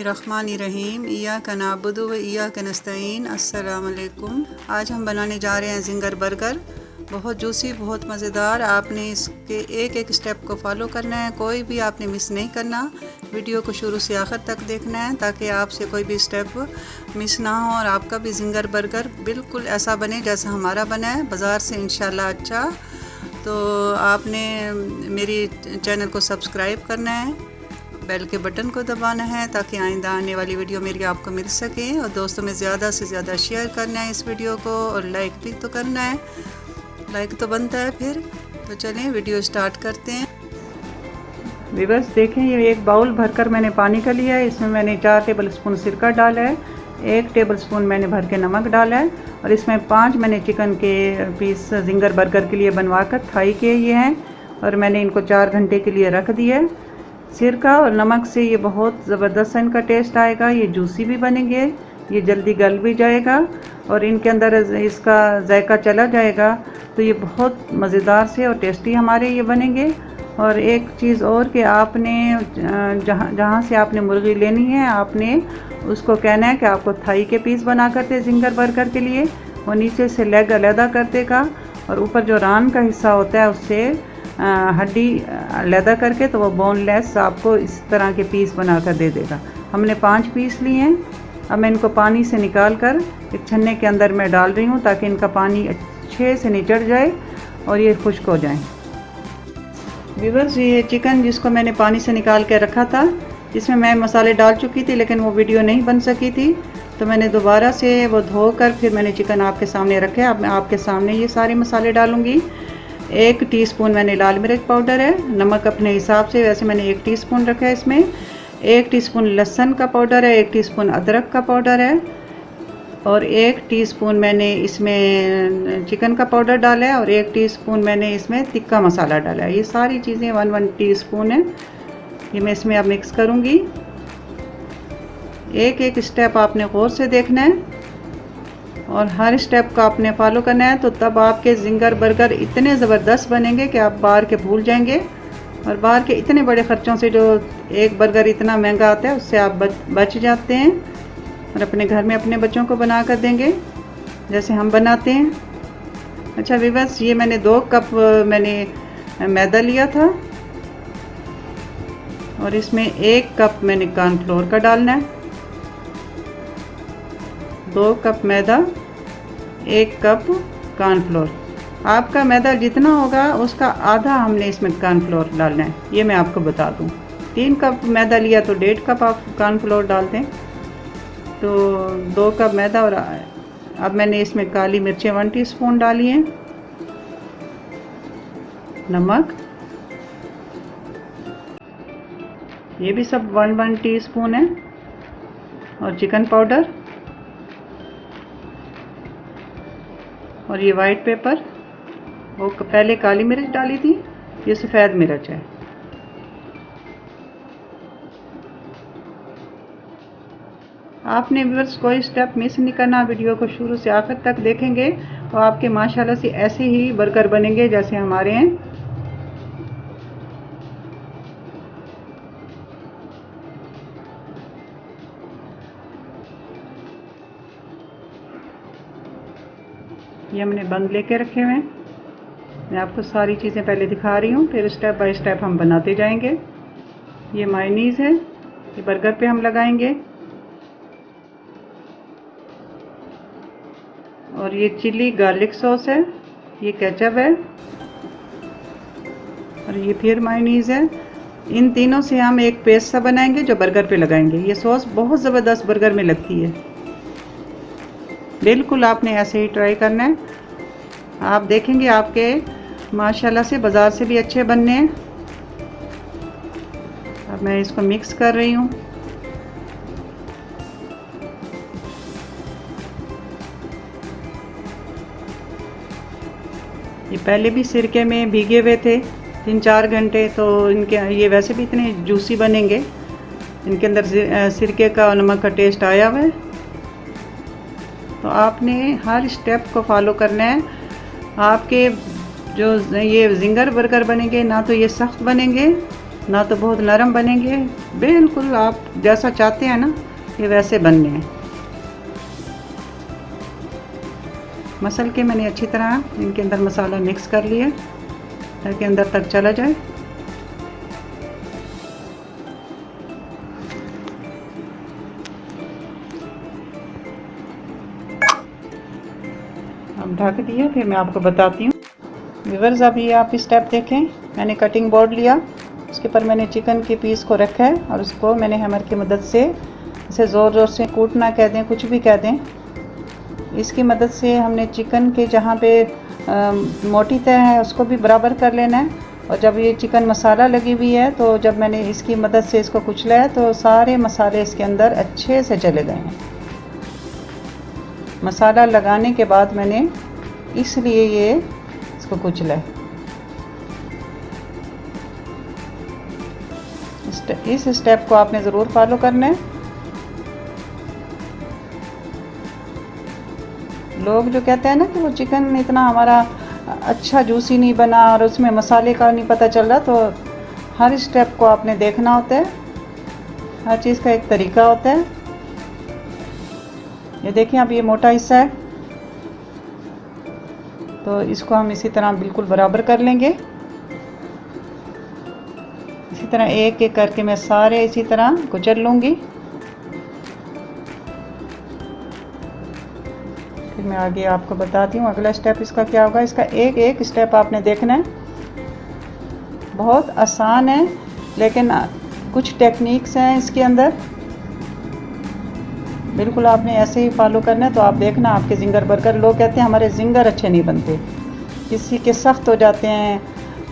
बिस्मिल्लाहिर्रहमानिर्रहीम इय्याका नअबुदु व इय्याका नस्तईन। अस्सलाम वालेकुम। आज हम बनाने जा रहे हैं ज़िंगर बर्गर। बहुत जूसी, बहुत मज़ेदार। आपने इसके एक एक स्टेप को फॉलो करना है, कोई भी आपने मिस नहीं करना। वीडियो को शुरू से आखिर तक देखना है ताकि आपसे कोई भी स्टेप मिस ना हो और आपका भी ज़िंगर बर्गर बिल्कुल ऐसा बने जैसा हमारा बना है बाज़ार से, इंशाल्लाह। अच्छा, तो आपने मेरी चैनल को सब्सक्राइब करना है, बेल के बटन को दबाना है ताकि आइंदा आने वाली वीडियो मेरी आपको मिल सके, और दोस्तों में ज़्यादा से ज़्यादा शेयर करना है इस वीडियो को, और लाइक भी तो करना है, लाइक तो बनता है फिर। तो चलें वीडियो स्टार्ट करते हैं। व्यूअर्स देखें, ये एक बाउल भरकर मैंने पानी का लिया है। इसमें मैंने 4 टेबल स्पून सिरका डाला है, 1 टेबल स्पून मैंने भर के नमक डाला है, और इसमें 5 मैंने चिकन के पीस ज़िंगर बर्गर के लिए बनवा कर थाई के ये हैं, और मैंने इनको 4 घंटे के लिए रख दिया है। सिरका और नमक से ये बहुत ज़बरदस्त इनका टेस्ट आएगा। ये जूसी भी बनेंगे, ये जल्दी गल भी जाएगा, और इनके अंदर इसका जायका चला जाएगा, तो ये बहुत मज़ेदार से और टेस्टी हमारे ये बनेंगे। और एक चीज़ और कि आपने जहाँ से आपने मुर्गी लेनी है, आपने उसको कहना है कि आपको थाई के पीस बना कर दे ज़िंगर बर्गर के लिए। वो नीचे से लेग अलहदा कर देगा, और ऊपर जो रान का हिस्सा होता है उससे हड्डी अलहदा करके, तो वो बोनलेस आपको इस तरह के पीस बना कर दे देगा। हमने 5 पीस लिए हैं। अब मैं इनको पानी से निकाल कर एक छन्ने के अंदर मैं डाल रही हूँ ताकि इनका पानी अच्छे से निचड़ जाए और ये खुश्क हो जाए। व्यूअर्स, ये चिकन जिसको मैंने पानी से निकाल के रखा था, इसमें मैं मसाले डाल चुकी थी, लेकिन वो वीडियो नहीं बन सकी थी, तो मैंने दोबारा से वो धोकर फिर मैंने चिकन आपके सामने रखा। अब मैं आपके सामने ये सारे मसाले डालूँगी। 1 टीस्पून मैंने लाल मिर्च पाउडर है, नमक अपने हिसाब से, वैसे मैंने 1 टीस्पून रखा है इसमें। 1 टीस्पून लहसुन का पाउडर है, 1 टीस्पून अदरक का पाउडर है, और 1 टीस्पून मैंने इसमें चिकन का पाउडर डाला है, और 1 टीस्पून मैंने इसमें तिक्का मसाला डाला है। ये सारी चीज़ें 1 टीस्पून है। ये मैं इसमें अब मिक्स करूँगी। एक एक स्टेप आपने गौर से देखना है और हर स्टेप का आपने फॉलो करना है, तो तब आपके ज़िंगर बर्गर इतने ज़बरदस्त बनेंगे कि आप बाहर के भूल जाएंगे। और बाहर के इतने बड़े ख़र्चों से जो एक बर्गर इतना महंगा आता है, उससे आप बच जाते हैं, और अपने घर में अपने बच्चों को बना कर देंगे जैसे हम बनाते हैं। अच्छा व्यूअर्स, ये मैंने 2 कप मैंने मैदा लिया था, और इसमें 1 कप मैंने कॉर्नफ्लोर का डालना है। 2 कप मैदा, 1 कप कॉर्नफ्लोर। आपका मैदा जितना होगा उसका आधा हमने इसमें कॉर्नफ्लोर डालना है, ये मैं आपको बता दूं। 3 कप मैदा लिया तो 1.5 कप आप कॉर्नफ्लोर डाल दें, तो 2 कप मैदा। और अब मैंने इसमें काली मिर्चें 1 टीस्पून डाली हैं, नमक ये भी सब 1 टीस्पून है, और चिकन पाउडर, और ये वाइट पेपर, वो पहले काली मिर्च डाली थी, ये सफ़ेद मिर्च है। आपने व्यूअर्स कोई स्टेप मिस नहीं करना, वीडियो को शुरू से आखिर तक देखेंगे तो आपके माशाल्लाह से ऐसे ही बर्गर बनेंगे जैसे हमारे हैं। ये हमने बंद लेके रखे हुए हैं। मैं आपको सारी चीज़ें पहले दिखा रही हूँ, फिर स्टेप बाय स्टेप हम बनाते जाएंगे। ये मायोनीज़ है, ये बर्गर पे हम लगाएंगे, और ये चिली गार्लिक सॉस है, ये केचप है, और ये फिर मायोनीज़ है। इन तीनों से हम एक पेस्ट सा बनाएंगे जो बर्गर पे लगाएंगे। ये सॉस बहुत ज़बरदस्त बर्गर में लगती है। बिल्कुल आपने ऐसे ही ट्राई करना है, आप देखेंगे आपके माशाल्लाह से बाज़ार से भी अच्छे बनने हैं। अब मैं इसको मिक्स कर रही हूँ। ये पहले भी सिरके में भीगे हुए थे 3-4 घंटे, तो इनके ये वैसे भी इतने जूसी बनेंगे। इनके अंदर सिरके का और नमक का टेस्ट आया हुआ है, तो आपने हर स्टेप को फॉलो करना है। आपके जो ये ज़िंगर बर्गर बनेंगे ना, तो ये सख्त बनेंगे ना तो बहुत नरम बनेंगे, बिल्कुल आप जैसा चाहते हैं ना ये वैसे बनने हैं। मसल के मैंने अच्छी तरह इनके अंदर मसाला मिक्स कर लिया ताकि अंदर तक चला जाए। अब ढक दिया, फिर मैं आपको बताती हूँ। व्यूअर्स, अब ये आप स्टेप देखें, मैंने कटिंग बोर्ड लिया, उसके ऊपर मैंने चिकन के पीस को रखा है और उसको मैंने हैमर की मदद से इसे ज़ोर ज़ोर से कूटना कह दें, कुछ भी कह दें, इसकी मदद से हमने चिकन के जहाँ पे मोटी तह है उसको भी बराबर कर लेना है। और जब ये चिकन मसाला लगी हुई है तो जब मैंने इसकी मदद से इसको कुचला है तो सारे मसाले इसके अंदर अच्छे से चले गए हैं। मसाला लगाने के बाद मैंने इसलिए ये इसको कुचला है। इस स्टेप को आपने ज़रूर फॉलो करना है। लोग जो कहते हैं ना कि वो चिकन इतना हमारा अच्छा जूसी नहीं बना और उसमें मसाले का नहीं पता चल रहा, तो हर स्टेप को आपने देखना होता है, हर चीज़ का एक तरीका होता है। ये देखिए, अब ये मोटा हिस्सा है तो इसको हम इसी तरह बिल्कुल बराबर कर लेंगे। इसी तरह एक एक करके मैं सारे इसी तरह कुचल लूँगी। फिर मैं आगे आपको बताती हूँ अगला स्टेप इसका क्या होगा। इसका एक एक स्टेप आपने देखना है। बहुत आसान है लेकिन कुछ टेक्निक्स हैं इसके अंदर, बिल्कुल आपने ऐसे ही फॉलो करना है तो आप देखना आपके जिंगर बर्गर, लोग कहते हैं हमारे जिंगर अच्छे नहीं बनते, किसी के सख्त हो जाते हैं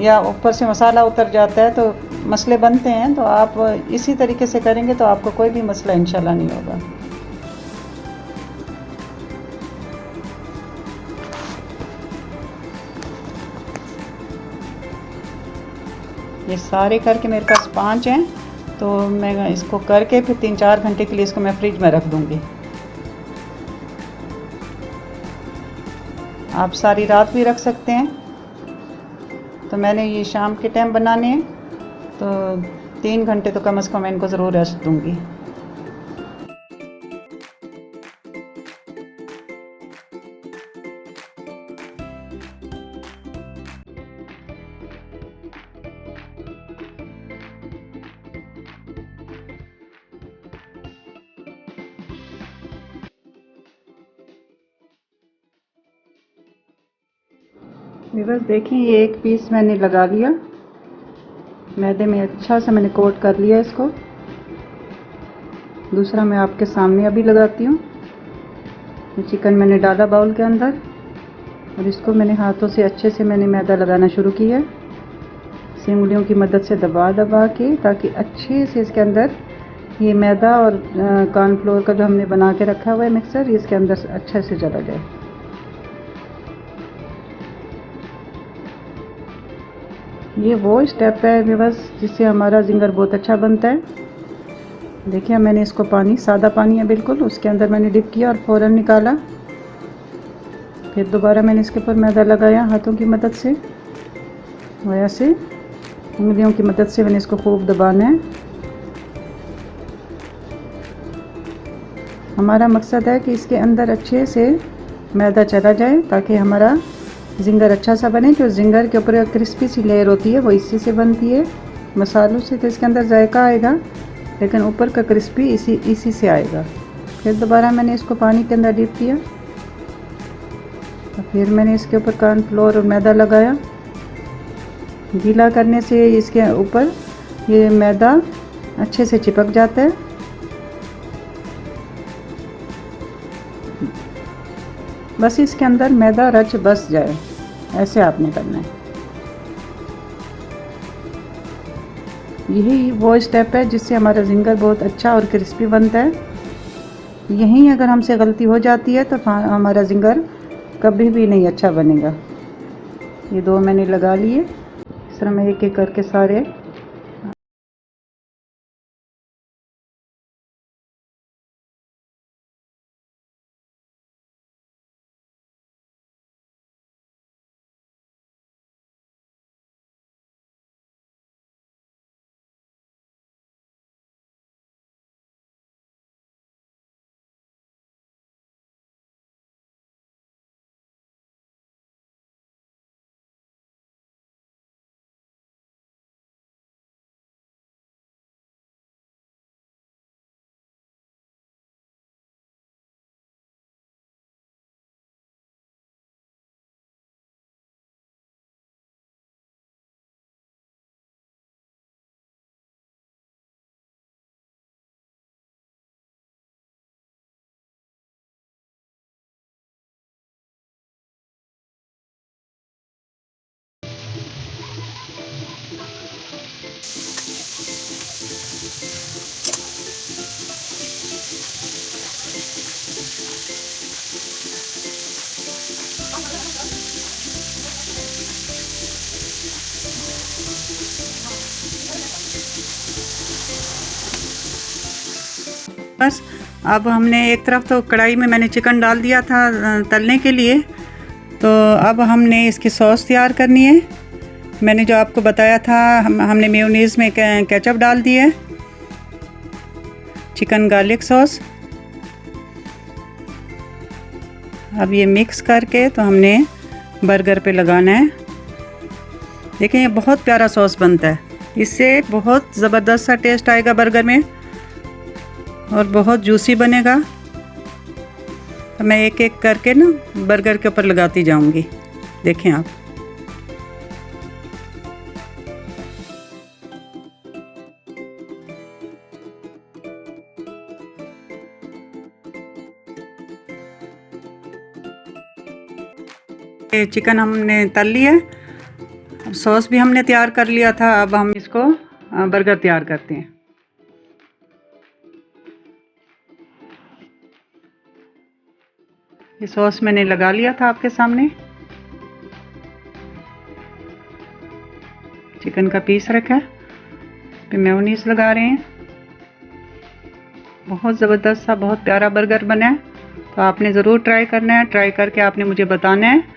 या ऊपर से मसाला उतर जाता है तो मसले बनते हैं। तो आप इसी तरीके से करेंगे तो आपको कोई भी मसला इंशाल्लाह नहीं होगा। ये सारे करके मेरे पास 5 हैं तो मैं इसको करके फिर 3-4 घंटे के लिए इसको मैं फ्रिज में रख दूँगी। आप सारी रात भी रख सकते हैं, तो मैंने ये शाम के टाइम बनाने हैं तो 3 घंटे तो कम से कम इनको ज़रूर रेस्ट दूँगी। बस देखिए, ये एक पीस मैंने लगा लिया, मैदे में अच्छा सा मैंने कोट कर लिया इसको। दूसरा मैं आपके सामने अभी लगाती हूँ। ये चिकन मैंने डाला बाउल के अंदर और इसको मैंने हाथों से अच्छे से मैंने मैदा लगाना शुरू किया, उंगलियों की मदद से दबा दबा के, ताकि अच्छे से इसके अंदर ये मैदा और कॉर्नफ्लोर का जो हमने बना के रखा हुआ है मिक्सर, इसके अंदर अच्छे से चला जाए। ये वो स्टेप है बस जिससे हमारा जिंगर बहुत अच्छा बनता है। देखिए, मैंने इसको पानी, सादा पानी है बिल्कुल, उसके अंदर मैंने डिप किया और फ़ौरन निकाला। फिर दोबारा मैंने इसके ऊपर मैदा लगाया हाथों की मदद से, और ऐसे उंगलियों की मदद से मैंने इसको खूब दबाना है। हमारा मकसद है कि इसके अंदर अच्छे से मैदा चला जाए ताकि हमारा जिंगर अच्छा सा बने। जो जिंगर के ऊपर क्रिस्पी सी लेयर होती है वो इसी से बनती है, मसालों से तो इसके अंदर जायका आएगा लेकिन ऊपर का क्रिस्पी इसी से आएगा। फिर दोबारा मैंने इसको पानी के अंदर डिप किया और फिर मैंने इसके ऊपर कॉर्नफ्लोर और मैदा लगाया। गीला करने से इसके ऊपर ये मैदा अच्छे से चिपक जाता है। बस इसके अंदर मैदा रच बस जाए, ऐसे आपने करना है। यही वो स्टेप है जिससे हमारा जिंगर बहुत अच्छा और क्रिस्पी बनता है। यहीं अगर हमसे गलती हो जाती है तो हमारा जिंगर कभी भी नहीं अच्छा बनेगा। ये 2 मैंने लगा लिए, इस तरह मैं एक एक करके सारे बस अब हमने एक तरफ तो कढ़ाई में मैंने चिकन डाल दिया था तलने के लिए, तो अब हमने इसकी सॉस तैयार करनी है। मैंने जो आपको बताया था हमने मेयोनीज़ में केचप डाल दी है, चिकन गार्लिक सॉस। अब ये मिक्स करके तो हमने बर्गर पे लगाना है। देखें ये बहुत प्यारा सॉस बनता है, इससे बहुत ज़बरदस्त सा टेस्ट आएगा बर्गर में और बहुत जूसी बनेगा। तो मैं एक एक करके ना बर्गर के ऊपर लगाती जाऊंगी, देखें आप। ये चिकन हमने तल लिया है, अब सॉस भी हमने तैयार कर लिया था। अब हम इसको बर्गर तैयार करते हैं। ये सॉस मैंने लगा लिया था आपके सामने, चिकन का पीस रखा है, फिर मेयोनीज लगा रहे हैं। बहुत ज़बरदस्त सा बहुत प्यारा बर्गर बना है, तो आपने ज़रूर ट्राई करना है। ट्राई करके आपने मुझे बताना है।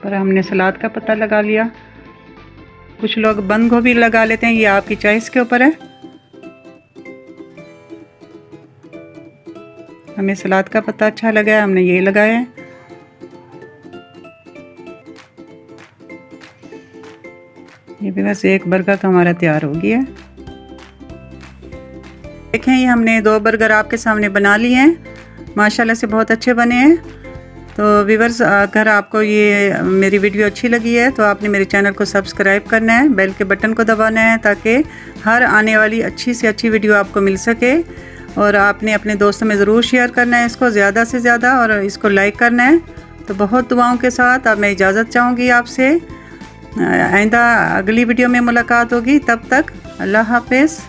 पर हमने सलाद का पत्ता लगा लिया, कुछ लोग बंद गोभी लगा लेते हैं, ये आपकी चॉइस के ऊपर है। हमें सलाद का पत्ता अच्छा लगा है, हमने ये लगाया है। ये भी बस एक बर्गर तो हमारा तैयार हो गया है। देखें ये हमने 2 बर्गर आपके सामने बना लिए हैं, माशाल्लाह से बहुत अच्छे बने हैं। तो व्यूअर्स, अगर आपको ये मेरी वीडियो अच्छी लगी है तो आपने मेरे चैनल को सब्सक्राइब करना है, बेल के बटन को दबाना है, ताकि हर आने वाली अच्छी से अच्छी वीडियो आपको मिल सके। और आपने अपने दोस्तों में ज़रूर शेयर करना है इसको ज़्यादा से ज़्यादा, और इसको लाइक करना है। तो बहुत दुआओं के साथ अब मैं इजाज़त चाहूँगी आपसे। आइंदा अगली वीडियो में मुलाकात होगी, तब तक अल्लाह हाफ़िज़।